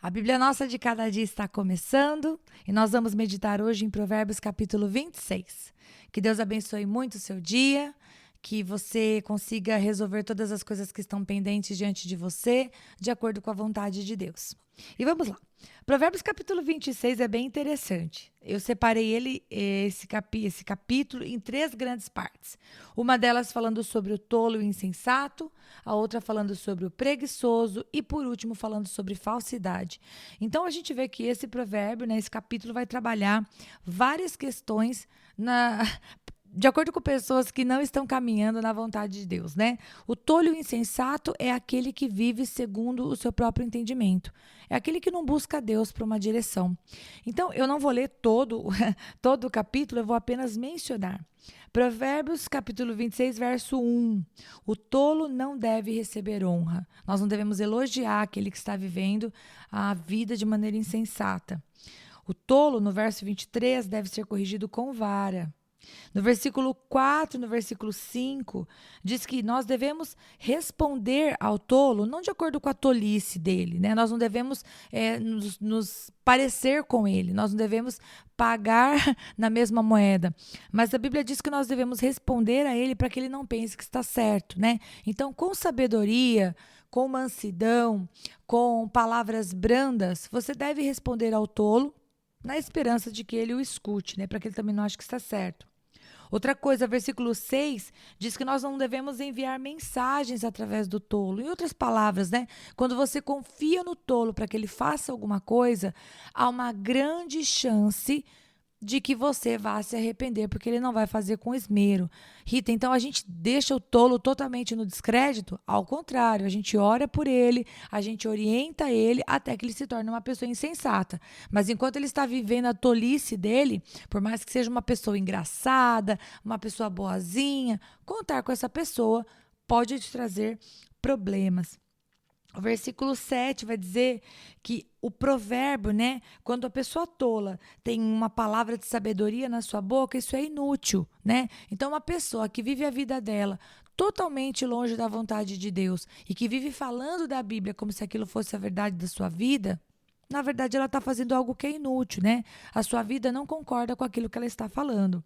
A Bíblia Nossa de Cada Dia está começando e nós vamos meditar hoje em Provérbios capítulo 26. Que Deus abençoe muito o seu dia, que você consiga resolver todas as coisas que estão pendentes diante de você, de acordo com a vontade de Deus. E vamos lá. Provérbios capítulo 26 é bem interessante. Eu separei esse capítulo, em três grandes partes. Uma delas falando sobre o tolo e o insensato, a outra falando sobre o preguiçoso e, por último, falando sobre falsidade. Então, a gente vê que esse provérbio, esse capítulo, vai trabalhar várias questões de acordo com pessoas que não estão caminhando na vontade de Deus, né? O tolo e o insensato é aquele que vive segundo o seu próprio entendimento. É aquele que não busca Deus para uma direção. Então, eu não vou ler todo o capítulo, eu vou apenas mencionar. Provérbios, capítulo 26, verso 1. O tolo não deve receber honra. Nós não devemos elogiar aquele que está vivendo a vida de maneira insensata. O tolo, no verso 23, deve ser corrigido com vara. No versículo 4, no versículo 5, diz que nós devemos responder ao tolo, não de acordo com a tolice dele, né? Nós não devemos nos parecer com ele, nós não devemos pagar na mesma moeda. Mas a Bíblia diz que nós devemos responder a ele para que ele não pense que está certo, né? Então, com sabedoria, com mansidão, com palavras brandas, você deve responder ao tolo na esperança de que ele o escute, né? Para que ele também não ache que está certo. Outra coisa, versículo 6 diz que nós não devemos enviar mensagens através do tolo. Em outras palavras, né? Quando você confia no tolo para que ele faça alguma coisa, há uma grande chance de que você vá se arrepender, porque ele não vai fazer com esmero. Rita, então a gente deixa o tolo totalmente no descrédito? Ao contrário, a gente ora por ele, a gente orienta ele até que ele se torne uma pessoa insensata. Mas enquanto ele está vivendo a tolice dele, por mais que seja uma pessoa engraçada, uma pessoa boazinha, contar com essa pessoa pode te trazer problemas. O versículo 7 vai dizer que o provérbio, né? Quando a pessoa tola tem uma palavra de sabedoria na sua boca, isso é inútil, né? Então, uma pessoa que vive a vida dela totalmente longe da vontade de Deus e que vive falando da Bíblia como se aquilo fosse a verdade da sua vida, na verdade, ela está fazendo algo que é inútil, né? A sua vida não concorda com aquilo que ela está falando.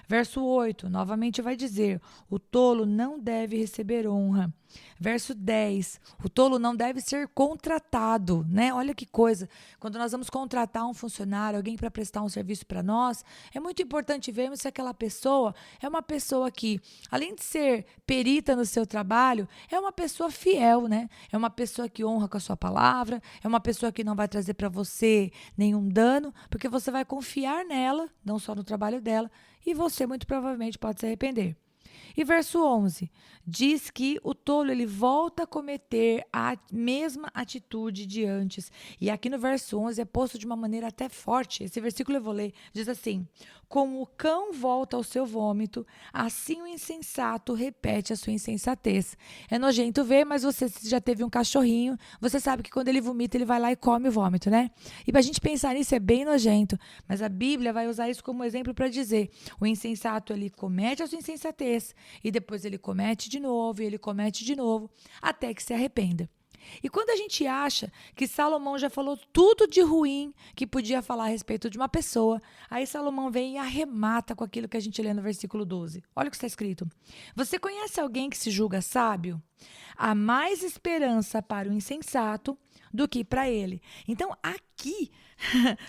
Verso 8, novamente vai dizer: o tolo não deve receber honra. Verso 10, o tolo não deve ser contratado, né? Olha que coisa. Quando nós vamos contratar um funcionário, alguém para prestar um serviço para nós, é muito importante vermos se aquela pessoa é uma pessoa que, além de ser perita no seu trabalho, é uma pessoa fiel, né? É uma pessoa que honra com a sua palavra, é uma pessoa que não vai trazer para você nenhum dano, porque você vai confiar nela, não só no trabalho dela, e você muito provavelmente pode se arrepender. E verso 11 diz que o tolo ele volta a cometer a mesma atitude de antes. E aqui no verso 11 é posto de uma maneira até forte. Esse versículo eu vou ler. Diz assim: como o cão volta ao seu vômito, assim o insensato repete a sua insensatez. É nojento ver, mas você já teve um cachorrinho, você sabe que quando ele vomita, ele vai lá e come o vômito, né? E pra gente pensar nisso é bem nojento. Mas a Bíblia vai usar isso como exemplo para dizer: o insensato ele comete a sua insensatez, e depois ele comete de novo, e ele comete de novo, até que se arrependa. E quando a gente acha que Salomão já falou tudo de ruim que podia falar a respeito de uma pessoa, aí Salomão vem e arremata com aquilo que a gente lê no versículo 12. Olha o que está escrito. Você conhece alguém que se julga sábio? Há mais esperança para o insensato do que para ele. Então, aqui,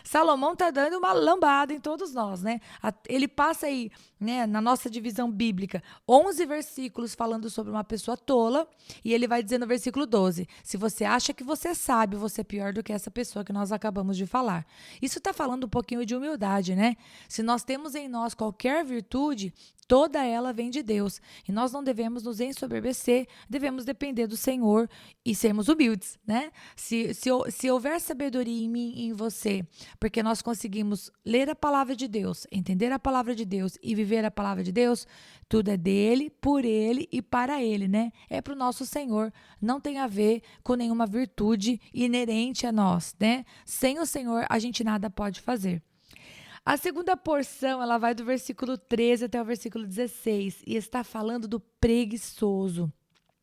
Salomão está dando uma lambada em todos nós, né? Ele passa aí, né, na nossa divisão bíblica, 11 versículos falando sobre uma pessoa tola, e ele vai dizer no versículo 12, se você acha que você é sábio, você é pior do que essa pessoa que nós acabamos de falar. Isso está falando um pouquinho de humildade, né? Se nós temos em nós qualquer virtude, toda ela vem de Deus. E nós não devemos nos ensoberbecer, devemos depender do Senhor e sermos humildes, né? Se houver sabedoria em mim e em você, porque nós conseguimos ler a palavra de Deus, entender a palavra de Deus e viver a palavra de Deus, tudo é dele, por ele e para ele, né? É para o nosso Senhor. Não tem a ver com nenhuma virtude inerente a nós, né? Sem o Senhor, a gente nada pode fazer. A segunda porção, ela vai do versículo 13 até o versículo 16 e está falando do preguiçoso.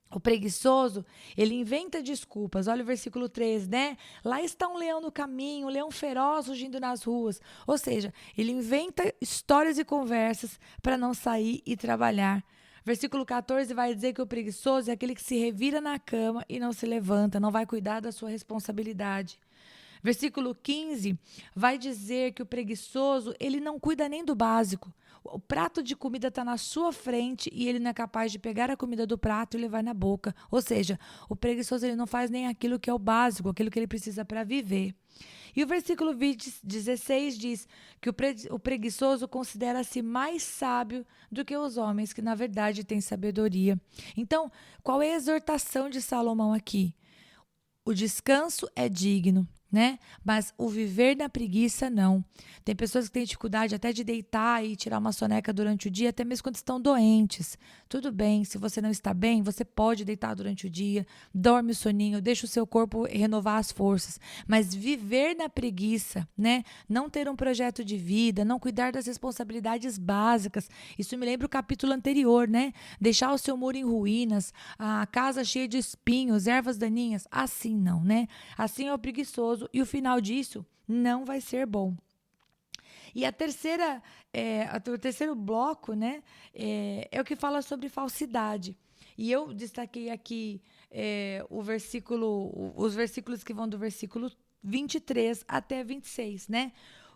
O preguiçoso, ele inventa desculpas. Olha o versículo 13, né? Lá está um leão no caminho, um leão feroz rugindo nas ruas. Ou seja, ele inventa histórias e conversas para não sair e trabalhar. Versículo 14 vai dizer que o preguiçoso é aquele que se revira na cama e não se levanta, não vai cuidar da sua responsabilidade. Versículo 15 vai dizer que o preguiçoso, ele não cuida nem do básico. O prato de comida está na sua frente e ele não é capaz de pegar a comida do prato e levar na boca. Ou seja, o preguiçoso ele não faz nem aquilo que é o básico, aquilo que ele precisa para viver. E o versículo 16 diz que o preguiçoso considera-se mais sábio do que os homens, que na verdade têm sabedoria. Então, qual é a exortação de Salomão aqui? O descanso é digno, né? Mas o viver na preguiça, não. Tem pessoas que têm dificuldade até de deitar e tirar uma soneca durante o dia, até mesmo quando estão doentes. Tudo bem, se você não está bem, você pode deitar durante o dia, dorme o soninho, deixa o seu corpo renovar as forças. Mas viver na preguiça, né? Não ter um projeto de vida, não cuidar das responsabilidades básicas. Isso me lembra o capítulo anterior, né? Deixar o seu muro em ruínas, a casa cheia de espinhos, ervas daninhas. Assim não, né? Assim é o preguiçoso. E o final disso não vai ser bom. E o terceiro bloco, né, é o que fala sobre falsidade. E eu destaquei aqui os versículos que vão do versículo 23 até 26, né?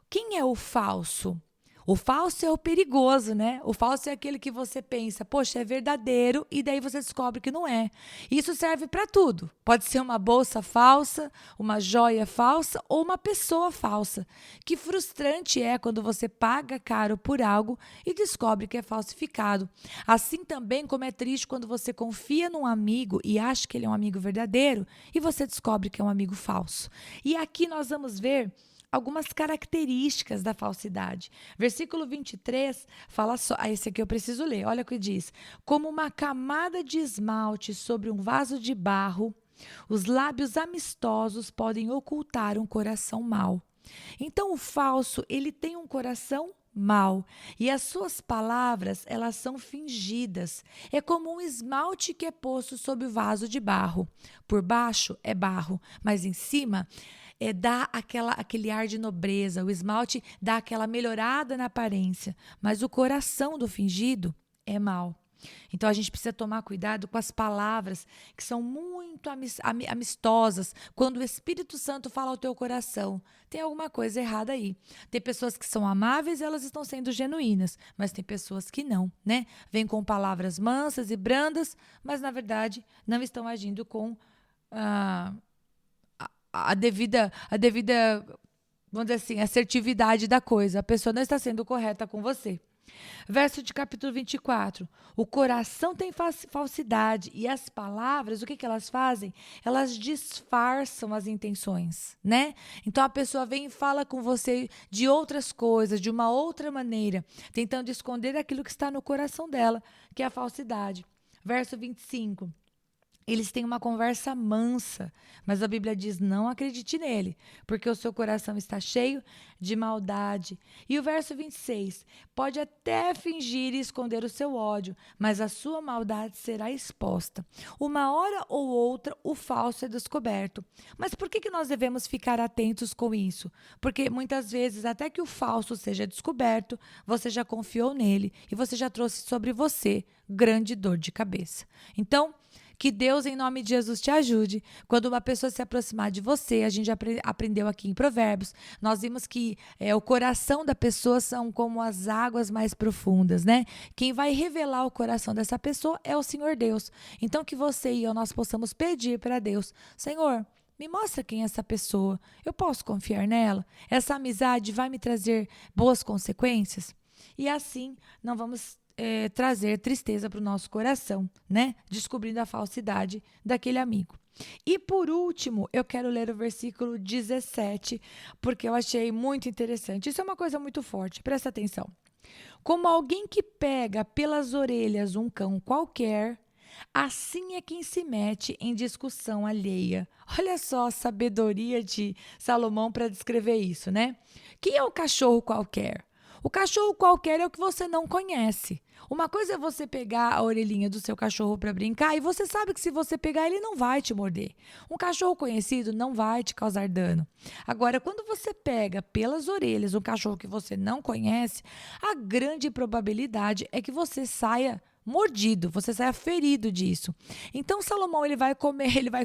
Quem é o falso? O falso é o perigoso, né? O falso é aquele que você pensa, poxa, é verdadeiro, e daí você descobre que não é. Isso serve para tudo. Pode ser uma bolsa falsa, uma joia falsa ou uma pessoa falsa. Que frustrante é quando você paga caro por algo e descobre que é falsificado. Assim também como é triste quando você confia num amigo e acha que ele é um amigo verdadeiro e você descobre que é um amigo falso. E aqui nós vamos ver algumas características da falsidade. Versículo 23 fala só, esse aqui eu preciso ler, olha o que diz. Como uma camada de esmalte sobre um vaso de barro, os lábios amistosos podem ocultar um coração mau. Então o falso, ele tem um coração mau e as suas palavras, elas são fingidas. É como um esmalte que é posto sobre o vaso de barro. Por baixo é barro, mas em cima dá aquele ar de nobreza, o esmalte dá aquela melhorada na aparência, mas o coração do fingido é mau. Então a gente precisa tomar cuidado com as palavras que são muito amistosas. Quando o Espírito Santo fala ao teu coração, tem alguma coisa errada aí. Tem pessoas que são amáveis, elas estão sendo genuínas, mas tem pessoas que não, né? Vêm com palavras mansas e brandas, mas na verdade não estão agindo com a devida, vamos dizer assim, assertividade da coisa. A pessoa não está sendo correta com você. Verso de capítulo 24. O coração tem falsidade e as palavras, o que elas fazem? Elas disfarçam as intenções, né? Então a pessoa vem e fala com você de outras coisas, de uma outra maneira, tentando esconder aquilo que está no coração dela, que é a falsidade. Verso 25. Eles têm uma conversa mansa, mas a Bíblia diz, não acredite nele, porque o seu coração está cheio de maldade. E o verso 26, pode até fingir e esconder o seu ódio, mas a sua maldade será exposta. Uma hora ou outra, o falso é descoberto. Mas por que nós devemos ficar atentos com isso? Porque muitas vezes, até que o falso seja descoberto, você já confiou nele e você já trouxe sobre você grande dor de cabeça. Então, que Deus, em nome de Jesus, te ajude. Quando uma pessoa se aproximar de você, a gente aprendeu aqui em Provérbios, nós vimos que o coração da pessoa são como as águas mais profundas, né? Quem vai revelar o coração dessa pessoa é o Senhor Deus. Então, que você e eu, nós possamos pedir para Deus, Senhor, me mostra quem é essa pessoa. Eu posso confiar nela? Essa amizade vai me trazer boas consequências? E assim, não vamos trazer tristeza para o nosso coração, né? Descobrindo a falsidade daquele amigo. E por último, eu quero ler o versículo 17, porque eu achei muito interessante. Isso é uma coisa muito forte, presta atenção. Como alguém que pega pelas orelhas um cão qualquer, assim é quem se mete em discussão alheia. Olha só a sabedoria de Salomão para descrever isso, né? Quem é o cachorro qualquer? O cachorro qualquer é o que você não conhece. Uma coisa é você pegar a orelhinha do seu cachorro para brincar e você sabe que se você pegar ele não vai te morder. Um cachorro conhecido não vai te causar dano. Agora, quando você pega pelas orelhas um cachorro que você não conhece, a grande probabilidade é que você saia mordido, você saia ferido disso. Então, Salomão ele vai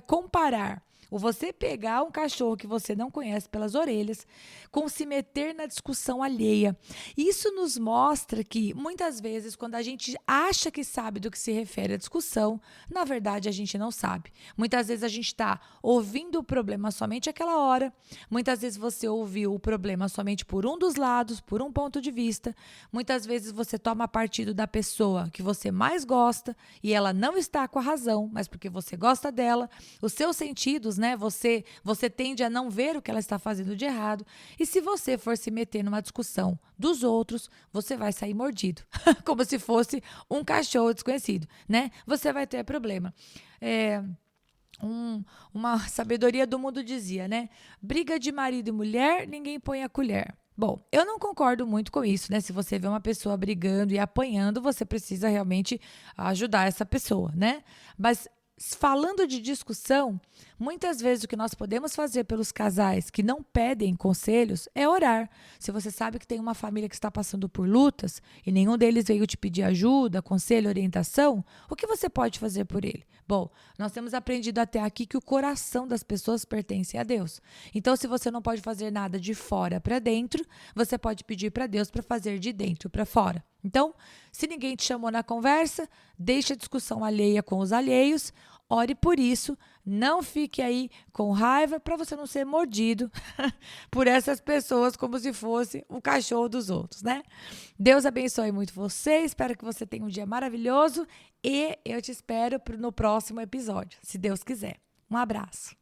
comparar o você pegar um cachorro que você não conhece pelas orelhas com se meter na discussão alheia. Isso nos mostra que, muitas vezes, quando a gente acha que sabe do que se refere à discussão, na verdade a gente não sabe. Muitas vezes a gente está ouvindo o problema somente aquela hora, muitas vezes você ouviu o problema somente por um dos lados, por um ponto de vista, muitas vezes você toma partido da pessoa que você mais gosta e ela não está com a razão, mas porque você gosta dela, os seus sentidos, né? Você tende a não ver o que ela está fazendo de errado. E se você for se meter numa discussão dos outros, você vai sair mordido, como se fosse um cachorro desconhecido, né? Você vai ter problema. Uma sabedoria do mundo dizia, né? Briga de marido e mulher, ninguém põe a colher. Bom, eu não concordo muito com isso, né? Se você vê uma pessoa brigando e apanhando, você precisa realmente ajudar essa pessoa, né? Mas falando de discussão, muitas vezes o que nós podemos fazer pelos casais que não pedem conselhos é orar. Se você sabe que tem uma família que está passando por lutas e nenhum deles veio te pedir ajuda, conselho, orientação, o que você pode fazer por ele? Bom, nós temos aprendido até aqui que o coração das pessoas pertence a Deus. Então, se você não pode fazer nada de fora para dentro, você pode pedir para Deus para fazer de dentro para fora. Então, se ninguém te chamou na conversa, deixe a discussão alheia com os alheios, ore por isso, não fique aí com raiva para você não ser mordido por essas pessoas como se fosse o cachorro dos outros, né? Deus abençoe muito você, espero que você tenha um dia maravilhoso e eu te espero no próximo episódio, se Deus quiser. Um abraço.